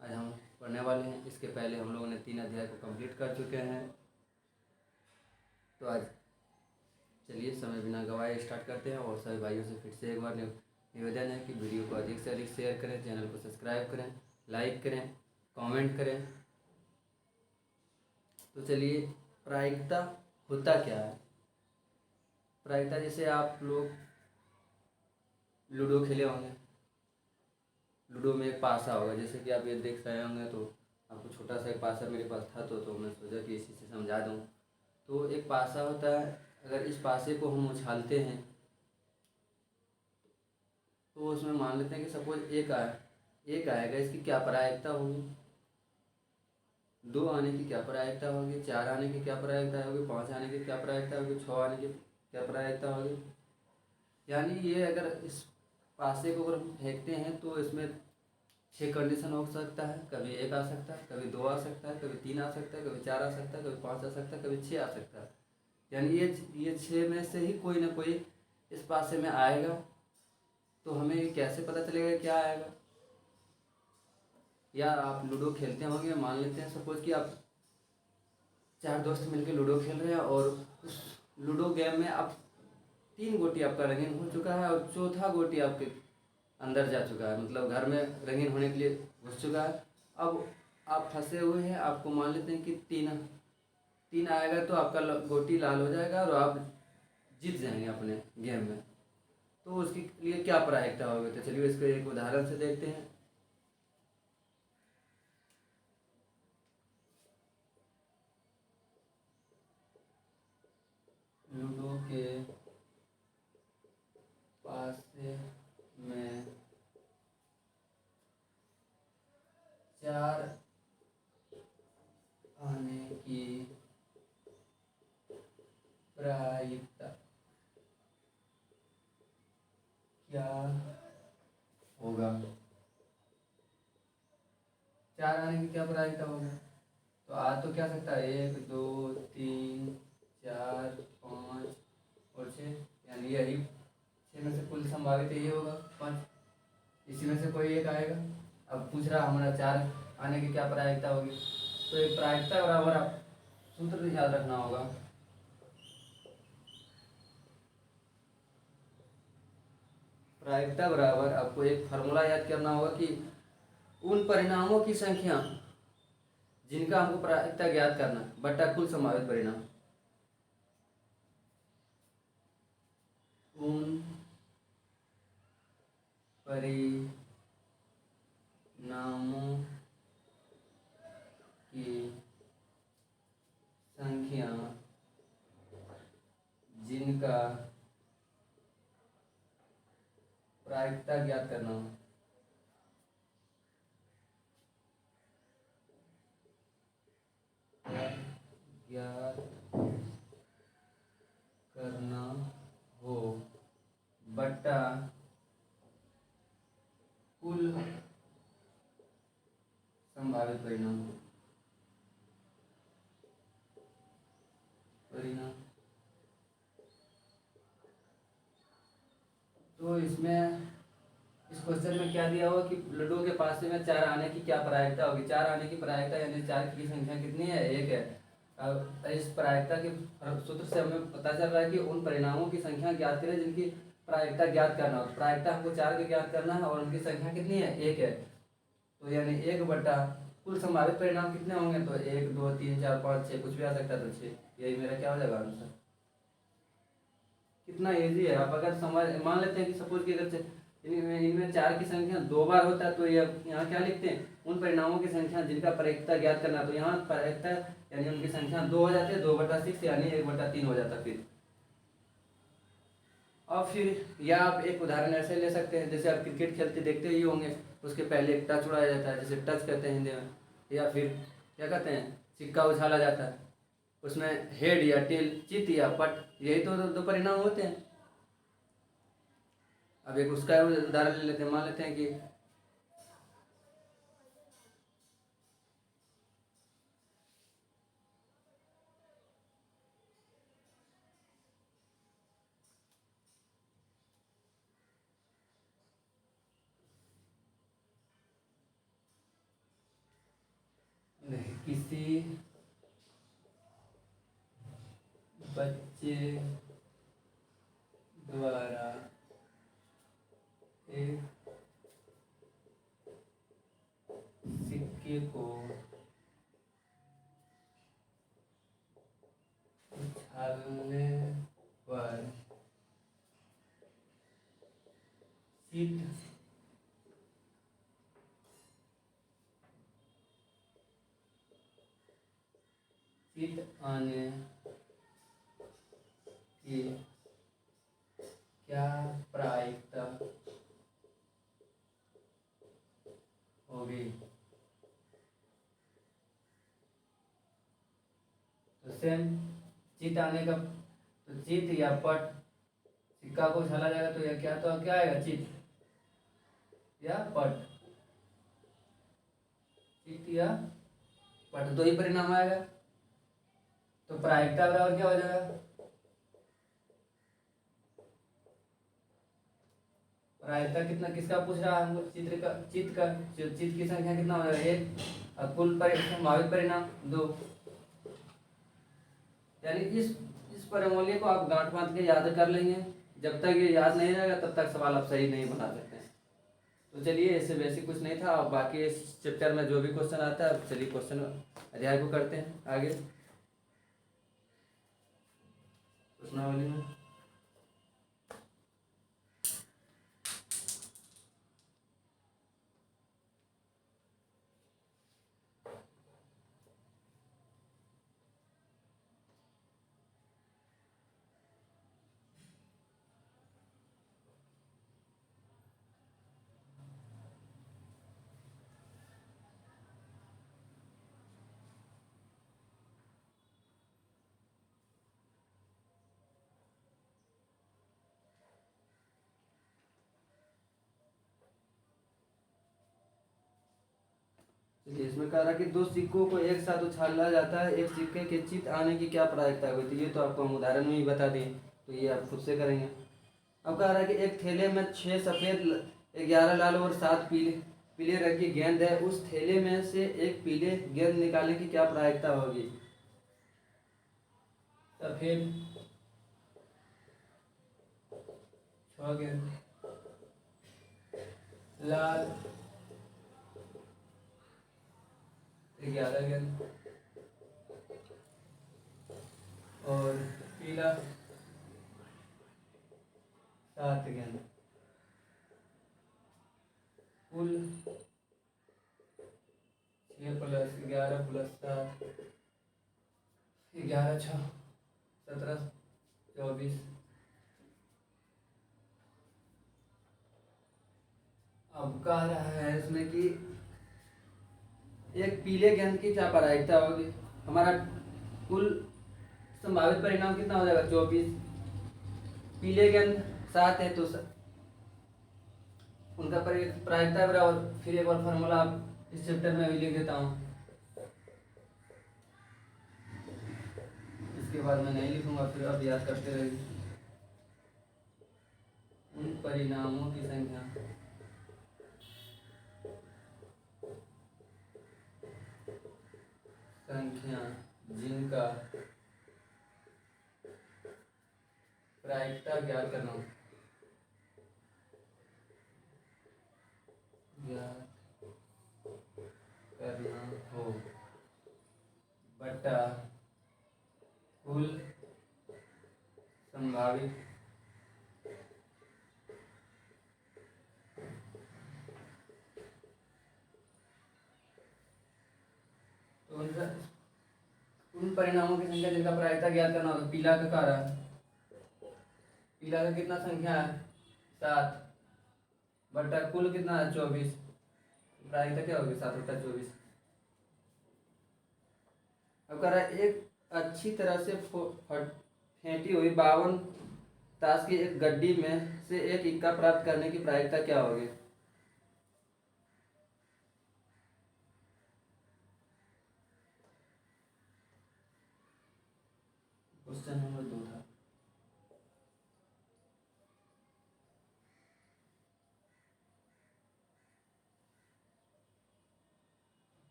आज हम पढ़ने वाले हैं। इसके पहले हम लोगों ने 3 अध्याय को कंप्लीट कर चुके हैं। तो आज चलिए समय बिना गवाए स्टार्ट करते हैं। और सभी भाइयों से फिर से एक बार निवेदन है कि वीडियो को अधिक से अधिक शेयर करें, चैनल को सब्सक्राइब करें, लाइक करें, कमेंट करें। तो चलिए, प्रायिकता होता क्या है। प्रायिकता, जैसे आप लोग लूडो खेले होंगे। लूडो में एक पासा होगा, जैसे कि आप ये देख रहे होंगे। तो आपको छोटा सा एक पासा मेरे पास था तो मैं सोचा कि इसी से समझा दूँ। तो एक पासा होता है, अगर इस पासे को हम उछालते हैं तो उसमें मान लेते हैं कि सपोज एक आएगा। इसकी क्या प्रायिकता होगी, 2 आने की क्या प्रायिकता होगी, 4 आने की क्या प्रायिकता होगी, 5 आने की क्या प्रायिकता होगी, 6 आने की क्या प्रायिकता होगी। यानी ये अगर इस पासे को अगर हम फेंकते हैं तो इसमें 6 कंडीशन हो सकता है। कभी 1 आ सकता है, कभी 2 आ सकता है, कभी 3 आ सकता है, कभी 4 आ सकता है, कभी 5 आ सकता है, कभी 6 आ सकता है। यानी ये 6 में से ही कोई ना कोई इस पासे में आएगा। तो हमें ये कैसे पता चलेगा क्या आएगा। या आप लूडो खेलते होंगे, मान लेते हैं सपोज कि आप 4 दोस्त मिलकर लूडो खेल रहे हैं और उस लूडो गेम में आप 3 गोटी आपका रंगीन हो चुका है और चौथा गोटी आपके अंदर जा चुका है, मतलब घर में रंगीन होने के लिए घुस चुका है। अब आप फंसे हुए हैं। आपको मान लेते हैं कि 3 आएगा तो आपका गोटी लाल हो जाएगा और आप जीत जाएंगे अपने गेम में। तो उसके लिए क्या प्रायिकता होगी, तो चलिए इसको एक उदाहरण से देखते हैं। लूडो के पासे में 4 आने की प्रायिकता क्या होगा। 4 आने की क्या प्रायिकता होगा। तो आ तो क्या सकता है, 1 2 3 4 5 और 6। यानी यही 6 में से कुल संभावित यही होगा 5। इसी में से कोई एक आएगा। अब पूछ रहा हमारा 4 आने की क्या प्रायिकता होगी। तो एक प्रायिकता बराबर आप सूत्र याद रखना होगा। प्रायिकता बराबर आपको एक फार्मूला याद करना होगा कि उन परिणामों की संख्या जिनका हमको प्रायिकता ज्ञात करना बटा कुल संभावित परिणाम। उन परिणामों की संख्या जिनका प्रायिकता ज्ञात करना हो। ज्ञात करना हो बटा कुल संभावित परिणाम। तो इसमें इस क्वेश्चन में क्या दिया हुआ कि लड्डू के पासे में 4 आने की क्या प्रायिकता होगी। 4 आने की प्रायिकता यानी 4 की संख्या कितनी है, 1 है। अब इस प्रायिकता के सूत्र से हमें पता चल रहा है कि उन परिणामों की संख्या ज्ञात करें जिनकी प्रायिकता ज्ञात करना हो। प्रायिकता हमको 4 के ज्ञात करना है और उनकी संख्या कितनी है, 1 है। तो यानी 1 बटा कुल संभावित परिणाम कितने होंगे, तो 1 2 3 4 5 6 कुछ भी आ सकता है। तो 6, यही मेरा क्या हो जाएगा आंसर। कितना इजी है। आप अगर समझ मान लेते हैं कि सपोज कि अगर इनमें 4 की संख्या 2 बार होता है तो ये यहाँ क्या लिखते हैं, उन परिणामों की संख्या जिनका प्रायिकता ज्ञात करना। तो यहाँ प्रायिकता यानी उनकी संख्या 2 हो जाती है, 2/6 यानी 1/3 हो जाता फिर। और फिर या आप एक उदाहरण ऐसे ले सकते हैं, जैसे आप क्रिकेट खेलते देखते ही होंगे, उसके पहले एक टच उड़ाया जाता है, जैसे टच कहते हैं हिंदी में। या फिर क्या कहते हैं, सिक्का उछाला जाता है। उसमें हेड या टेल, चित या पट, यही तो 2 परिणाम होते हैं। अब एक उसका उदाहरण ले लेते हैं। मान लेते हैं कि किसी बच्चे द्वारा एक सिक्के को उछालने पर चित आने की क्या प्रायिकता होगी। तो सेम चित आने का, तो चित या पट, सिक्का को उछाला जाएगा तो यह क्या, तो क्या आएगा, चित या पट, चित या पट, दो ही परिणाम आएगा। तो प्रायिकता बराबर क्या हो जाएगा, प्रायिकता कितना, किसका पूछ रहा है हमको, चित्र का, चित का, चित की संख्या कितना हो जाएगा, एक, और कुल संभावित परिणाम 2। यानी इस फॉर्मूले को आप गांठ बांध के याद कर लेंगे। जब तक ये याद नहीं रहेगा तब तक सवाल आप सही नहीं बना सकते हैं। तो चलिए, इससे बेसिक कुछ नहीं था। और बाकी इस चैप्टर में जो भी क्वेश्चन आता है, चलिए क्वेश्चन अध्याय को करते हैं आगे प्रश्नावली में। इसमें कह रहा कि दो सिक्कों को एक साथ उछाला जाता है, एक सिक्के के चित आने की क्या प्रायिकता हुई। तो ये तो आपको हम उदाहरण में ही बता दिए, तो ये आप खुद से करेंगे। अब कह रहा है कि एक थैले में 6 सफ़ेद, 11 लाल और 7 पीले पीले रंग की गेंद है। उस थैले में से एक पीले गेंद निकालने की क्या प्रायिकता होगी। सफ़ेद 6 गेंद, लाल 11 गेंद और पीला 7 गेंद। कुल 6 + 11 + 7, 11 6 17 24। अब कह रहा है इसमें कि एक पीले गेंद की क्या प्रायिकता होगी। हमारा कुल संभावित परिणाम कितना हो जाएगा, 24। पीले गेंद 7 है तो उनका प्रायिकता बराबर, फिर एक बार फार्मूला आप इस चैप्टर में भी लिख देता हूँ, इसके बाद मैं नहीं लिखूंगा, फिर आप याद करते रहेंगे। उन परिणामों की संख्या जिनका प्रायिकता ज्ञात करना हो बटा कुल संभावित तो उन परिणामों की संख्या जिनका प्रायिकता ज्ञात करना होगा। पीला का कारण, पीला का कितना संख्या है, 7 बटा कुल कितना है, 24। प्रायिकता क्या होगी, 7 बटा 24। अब कह रहा है एक अच्छी तरह से फेंटी हुई 52 ताश की एक गड्डी में से एक इक्का प्राप्त करने की प्रायिकता क्या होगी। क्वेश्चन नंबर 2 था।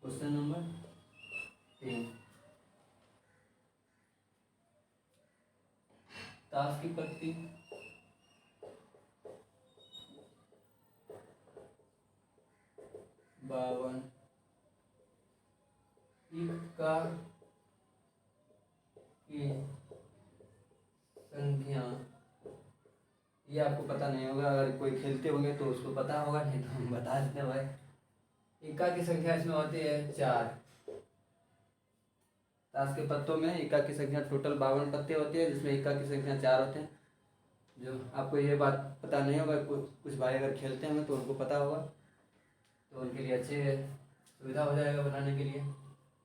क्वेश्चन नंबर ताश की पत्ती, बावन, इक्का की संख्या, ये आपको पता नहीं होगा, अगर कोई खेलते होंगे तो उसको पता होगा, नहीं तो हम बता देते हैं भाई। इक्का की संख्या इसमें होती है 4। ताश के पत्तों में इक्का की संख्या टोटल 52 पत्ते होते हैं, जिसमें इक्का की संख्या 4 होते हैं। जो आपको ये बात पता नहीं होगा, कुछ भाई अगर खेलते हैं तो उनको पता होगा, तो उनके लिए अच्छे सुविधा हो जाएगा बनाने के लिए।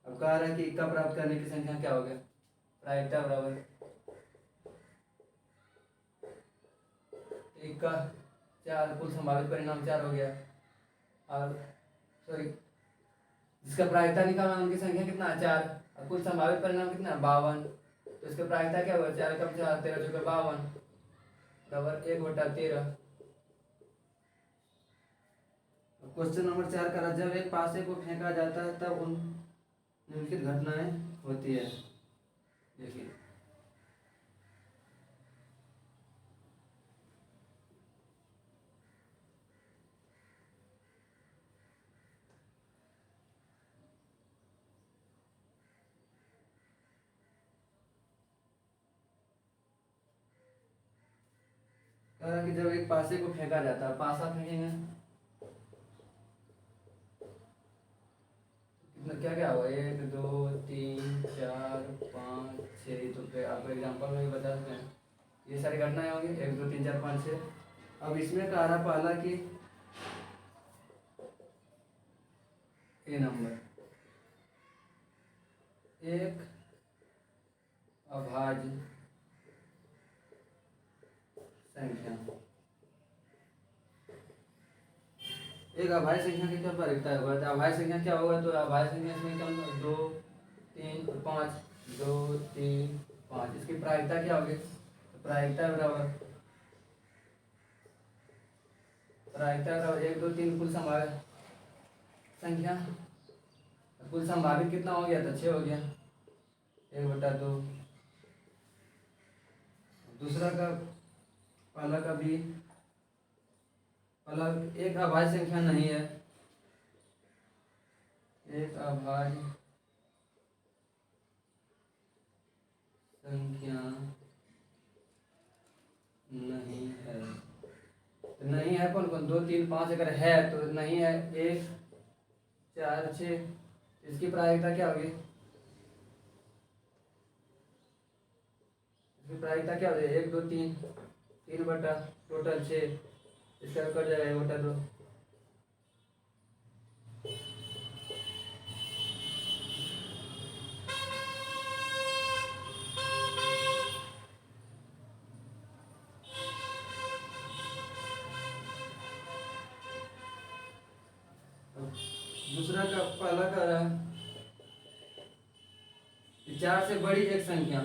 अब कह रहा है कि इक्का प्राप्त करने की संख्या क्या हो गया, प्रायिकता बराबर इक्का 4, कुल संभावित परिणाम 4 हो गया, और सॉरी जिसका प्रायिकता निकालना उनकी संख्या कितना है 4, और कुल संभावित परिणाम कितना है 52, तो इसका प्रायिकता क्या होगा 4 कम 4 13 चौके 52 बराबर 1/13। क्वेश्चन नंबर 4 का, जब एक पासे को फेंका जाता है तब उन निम्नलिखित घटनाएं होती है। देखिए कह रहा है कि जब एक पासे को फेंका जाता है, पासा फेंकेंगे कितना क्या क्या होगा 1 2 3 4 5 6, तो फिर आप एग्जाम्पल में भी बता सकते हैं, ये सारी घटनाएं होंगी 1 2 3 4 5 6। अब इसमें कह रहा पहला कि ए नंबर एक अभाज्य संख्या, एक अभाज्य संख्या की क्या प्रायिकता होगा, तो अभाज्य संख्या क्या होगा, तो अभाज्य संख्या इसमें क्या होगा 2 3 और 5, 2 3 5, इसकी प्रायिकता क्या होगी, तो प्रायिकता बराबर 1 2 3 कुल संभावित संख्या, कुल संभावित कितना हो गया, तो 6 हो गया 1/2। दूसरा का पहला का भी, पहला एक अभाज्य संख्या नहीं है, एक अभाज्य संख्या नहीं है, तो नहीं है कौन कौन 2 3 5, अगर है तो नहीं है 1 4 6, इसकी प्रायिकता क्या होगी, इसकी प्रायिकता क्या हो जाएगी 1 2 3 3 बटा टोटल 6, इसका कट जाएगा 1/2। दूसरा का पहला कह रहा है 4 से बड़ी एक संख्या,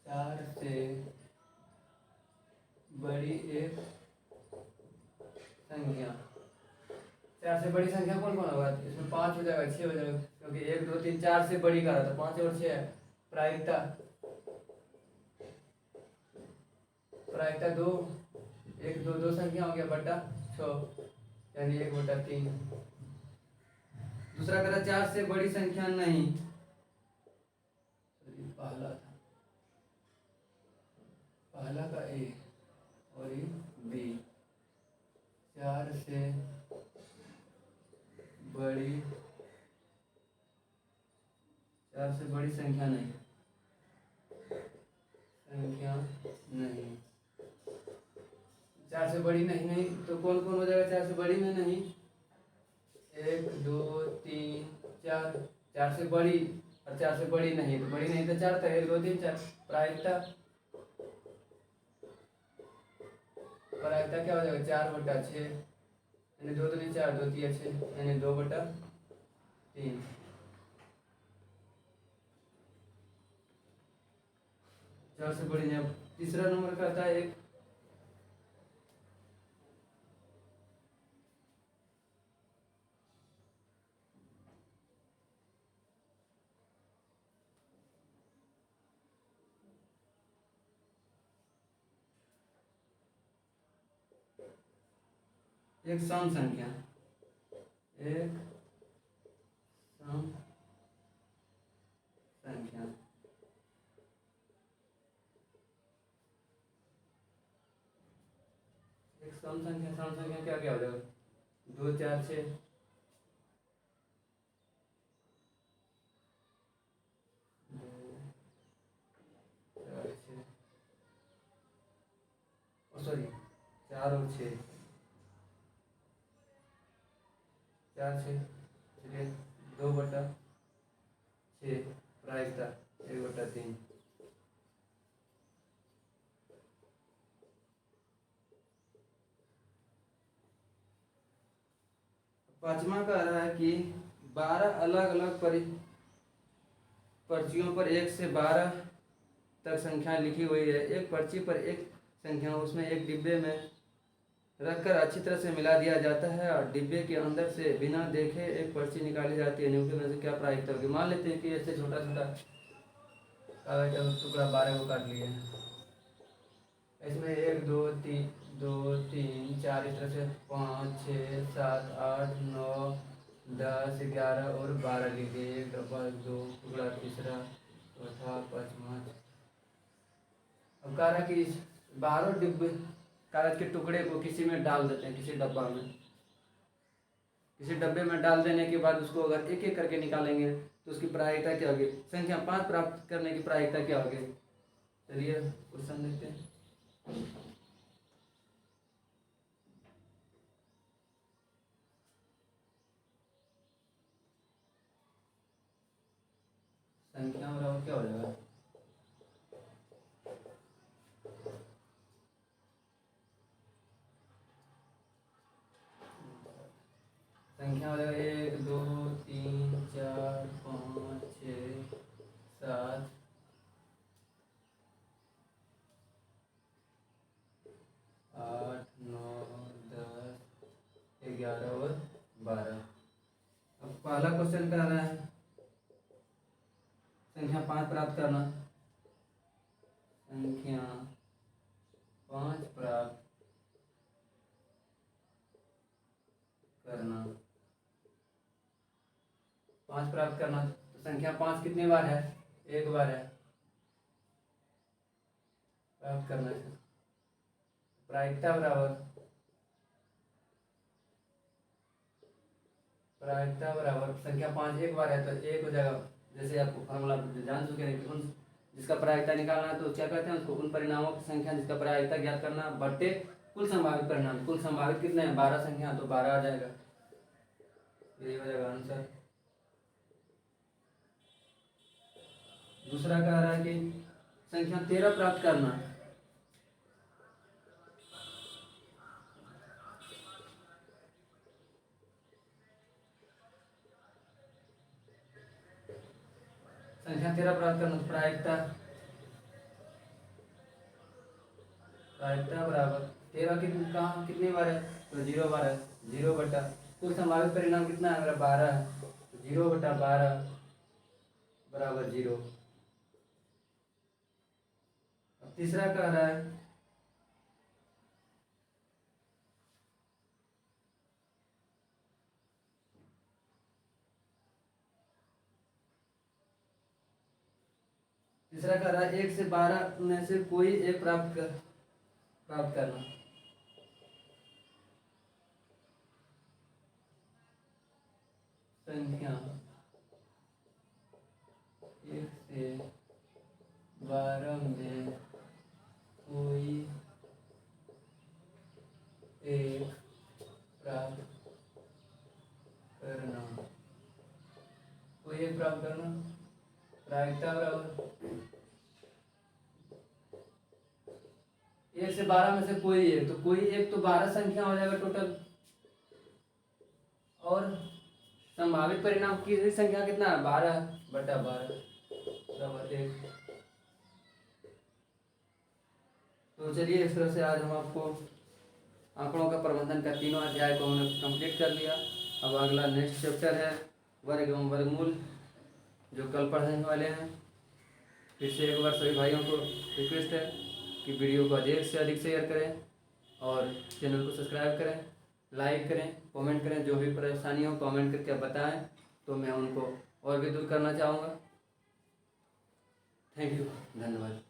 4 से बड़ी एक संख्या, 4 से बड़ी संख्या कौन कौन होगा, इसमें 5 हो जाएगा 6 हो जाएगा, क्योंकि 1 2 3 4 से बड़ी का रहा था, 5 और 6 है। प्रायिकता प्रायिकता 2 1 2 2 संख्या हो गया बटा 6, यानी 1/3। दूसरा करा 4 से बड़ी संख्या नहीं, पहला था, पहला का ए और ये बी, 4 से बड़ी, 4 से बड़ी संख्या नहीं, संख्या नहीं, 4 से बड़ी नहीं, नहीं तो कौन कौन हो जाएगा 4 से बड़ी में नहीं, 1 2 3 4, 4 से बड़ी और 4 से बड़ी नहीं, तो बड़ी नहीं तो 4 था 1 2 3 4। प्रायिकता प्रायिकता क्या हो जाएगा 4/6, यानी 2 दूनी 4 2 3 6, यानी 2/3। चार से बड़ी नहीं। तीसरा नंबर का आता है एक एक सम संख्या, एक सम संख्या। एक सम संख्या क्या क्या हो जाएगा? 2 4 6, 2 4 6, सॉरी 4 और 6, 4 6, चलिए 2/6 प्रायिकता 1/3। पांचवा कह रहा है कि 12 अलग अलग पर्चियों पर 1 से 12 तक संख्या लिखी हुई है। एक पर्ची पर एक संख्या उसमें एक डिब्बे में रखकर अच्छी तरह से मिला दिया जाता है और डिब्बे के अंदर से बिना देखे एक पर्ची निकाली जाती है। निम्नलिखित में से क्या प्रायिकता होगी? मान लेते हैं कि ऐसे छोटा छोटा कागज का टुकड़ा 12 को काट लिए हैं। इसमें 1 2 3 2 3 4 इस तरह से 5 6 7 8 9 10 11 और 12 लिख दिए। 1 डब्बा 2 टुकड़ा, तीसरा, चौथा, पाँचवा। अब कह रहा है कि इस 12 डिब्बे कागज के टुकड़े को किसी में डाल देते हैं, किसी डब्बा में। किसी डब्बे में डाल देने के बाद उसको अगर एक एक करके निकालेंगे तो उसकी प्रायिकता क्या होगी? संख्या 5 प्राप्त करने की प्रायिकता क्या होगी? चलिए क्वेश्चन देखते हैं। संख्या बराबर क्या हो जाएगा? संख्या हो जाएगा 1 2 3 4 5 6 7 8 9 10 11 और 12। अब पहला क्वेश्चन कर रहा है संख्या 5 प्राप्त करना। संख्या 5 प्राप्त करना। 5 प्राप्त करना तो संख्या 5 कितने बार है? 1 बार है। प्राप्त करना है प्रायिकता बराबर संख्या 5 1 बार है तो 1 हो जाएगा। जैसे आपको फॉर्मूला जान चुके हैं कि उन जिसका प्रायिकता निकालना है तो क्या कहते हैं उसको? उन परिणामों की संख्या जिसका प्रायिकता ज्ञात करना बट्टे कुल संभावित परिणाम। कुल संभावित कितने हैं? 12 संख्या, तो 12 आ जाएगा। यही हो जाएगा आंसर। दूसरा कह रहा है कि संख्या 13 प्राप्त करना। संख्या 13 प्राप्त करना तो प्रायिकता बराबर 13 कितनी बार है? तो 0 बार है। 0 बटा कुल संभावित परिणाम कितना है? मेरा 12 है। 0 बटा 12 बराबर 0। अब तीसरा कह रहा है तीसरा कह रहा है 1 से 12 में से कोई एक प्राप्त करना। संख्या 1 से 12 में कोई एक प्राप्त करना। कोई एक प्राप्त करना प्रायिकता बराबर 1 से 12 में से कोई एक, तो कोई एक तो 12 संख्या हो जाएगा टोटल। और संभावित परिणाम की संख्या कितना है? 12 बटा 12 बराबर 1। तो चलिए इस तरह से आज हम आपको आंकड़ों का प्रबंधन का तीनों अध्याय को हमने कंप्लीट कर लिया। अब अगला नेक्स्ट चैप्टर है वर्ग एवं वर्गमूल, जो कल पढ़ने वाले हैं। फिर से एक बार सभी भाइयों को रिक्वेस्ट है कि वीडियो को अधिक से अधिक शेयर करें और चैनल को सब्सक्राइब करें। लाइक करें, कमेंट करें, जो भी परेशानी हो कमेंट करके बताएं तो मैं उनको और भी दूर करना चाहूँगा। थैंक यू, धन्यवाद।